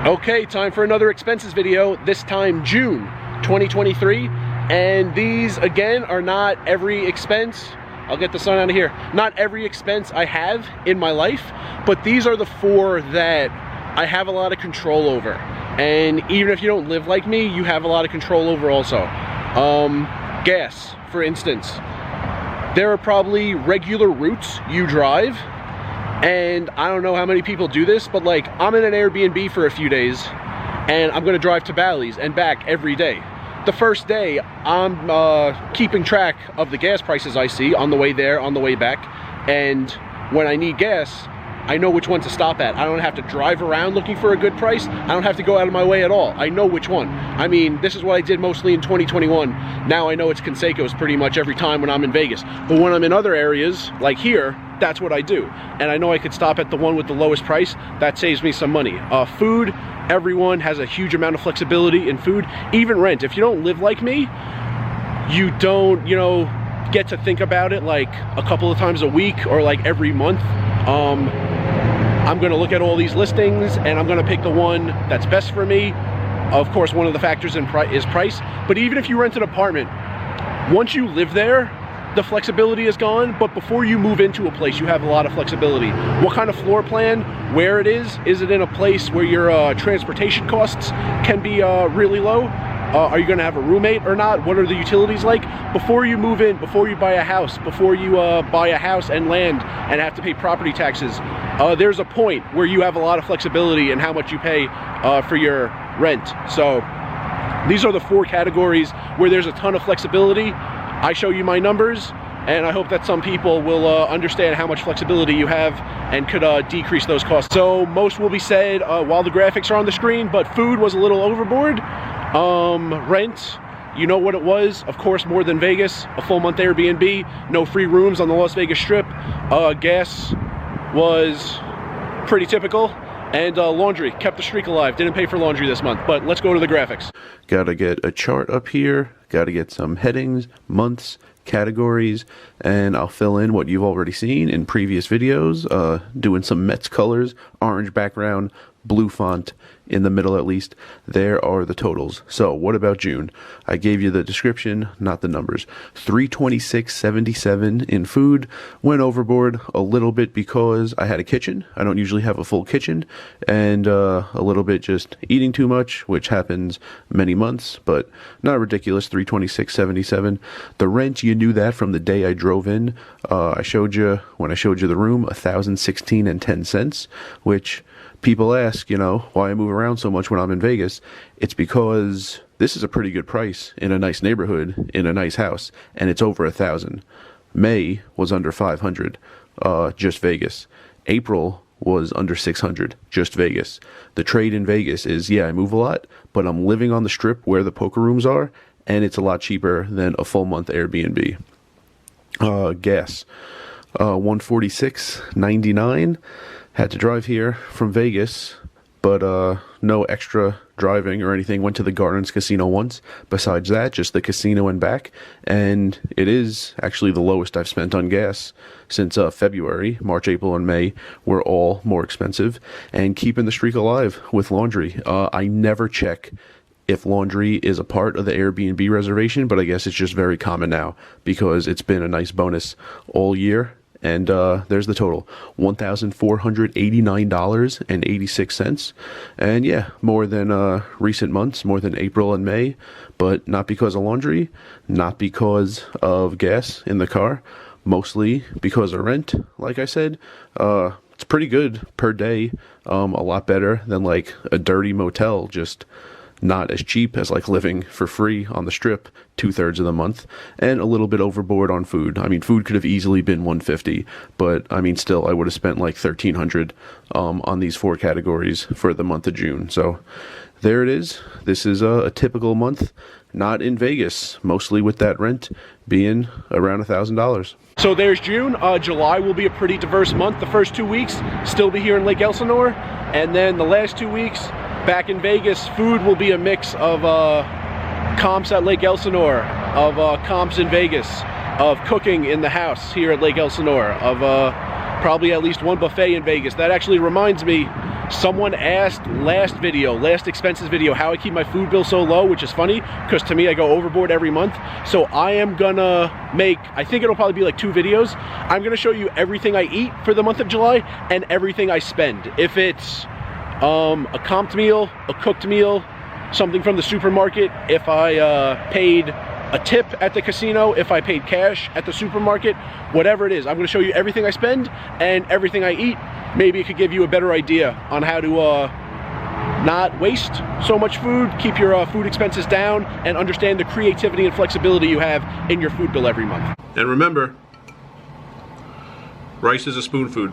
Okay, time for another expenses video, this time June 2023. And these, again, are not every expense. I'll get the sun out of here. Not every expense I have in my life, but these are the four that I have a lot of control over. And even if you don't live like me, you have a lot of control over also. Gas, for instance. There are probably regular routes you drive, and I don't know how many people do this, but like, I'm in an Airbnb for a few days and I'm gonna drive to Bally's and back every day. The first day, I'm keeping track of the gas prices I see on the way there, on the way back, and when I need gas, I know which one to stop at. I don't have to drive around looking for a good price. I don't have to go out of my way at all. I know which one. I mean, this is what I did mostly in 2021. Now I know it's Conseco's pretty much every time when I'm in Vegas. But when I'm in other areas, like here, that's what I do. And I know I could stop at the one with the lowest price. That saves me some money. Food, everyone has a huge amount of flexibility in food. Even rent. If you don't live like me, you don't, get to think about it like a couple of times a week or like every month. I'm gonna look at all these listings and I'm gonna pick the one that's best for me. Of course, one of the factors in is price, but even if you rent an apartment, once you live there, the flexibility is gone, but before you move into a place, you have a lot of flexibility. What kind of floor plan, where it is it in a place where your transportation costs can be really low? Are you gonna have a roommate or not? What are the utilities like? Before you move in, before you buy a house, before you buy a house and land and have to pay property taxes, there's a point where you have a lot of flexibility in how much you pay for your rent. So these are the four categories where there's a ton of flexibility. I show you my numbers, and I hope that some people will understand how much flexibility you have and could decrease those costs. So most will be said while the graphics are on the screen, but food was a little overboard. Rent, you know what it was, of course, more than Vegas. A full month Airbnb, no free rooms on the Las Vegas Strip. Gas was pretty typical. And laundry, kept the streak alive. Didn't pay for laundry this month, but let's go to the graphics. Gotta get a chart up here, gotta get some headings, months, categories, and I'll fill in what you've already seen in previous videos, doing some Mets colors, orange background, blue font in the middle at least. There are the totals. So what about June? I gave you the description, not the numbers. $326.77 in food. Went overboard a little bit because I had a kitchen. I don't usually have a full kitchen, and a little bit just eating too much, which happens many months, but not ridiculous. $326.77. The rent, you knew that from the day I drove in. I showed you, when I showed you the room, $1,016.10, which people ask, why I move around so much when I'm in Vegas. It's because this is a pretty good price in a nice neighborhood, in a nice house, and it's over $1,000. May was under $500, just Vegas. April was under $600, just Vegas. The trade in Vegas is, yeah, I move a lot, but I'm living on the Strip where the poker rooms are, and it's a lot cheaper than a full month Airbnb. Gas, $146.99. Had to drive here from Vegas, but no extra driving or anything. Went to the Gardens Casino once. Besides that, just the casino and back. And it is actually the lowest I've spent on gas since February. March, April, and May were all more expensive. And keeping the streak alive with laundry. I never check if laundry is a part of the Airbnb reservation, but I guess it's just very common now because it's been a nice bonus all year. And there's the total, $1,489.86. And yeah, more than recent months, more than April and May, but not because of laundry, not because of gas in the car, mostly because of rent. Like I said, it's pretty good per day, a lot better than like a dirty motel, just not as cheap as like living for free on the Strip 2/3 of the month, and a little bit overboard on food. I mean, food could have easily been $150, but I mean, still, I would have spent like $1,300 on these four categories for the month of June. So there it is. This is a typical month, not in Vegas, mostly with that rent being around $1,000. So there's June. July will be a pretty diverse month. The first 2 weeks, still be here in Lake Elsinore, and then the last 2 weeks, back in Vegas. Food will be a mix of comps at Lake Elsinore, of comps in Vegas, of cooking in the house here at Lake Elsinore, of probably at least one buffet in Vegas. That actually reminds me, Someone asked last expenses video, how I keep my food bill so low, which is funny because to me I go overboard every month. So I am gonna make, I think it'll probably be like 2 videos. I'm gonna show you everything I eat for the month of July and everything I spend. If it's a comped meal, a cooked meal, something from the supermarket, if I paid a tip at the casino, if I paid cash at the supermarket, whatever it is, I'm gonna show you everything I spend and everything I eat. Maybe it could give you a better idea on how to not waste so much food, keep your food expenses down, and understand the creativity and flexibility you have in your food bill every month. And remember, rice is a spoon food.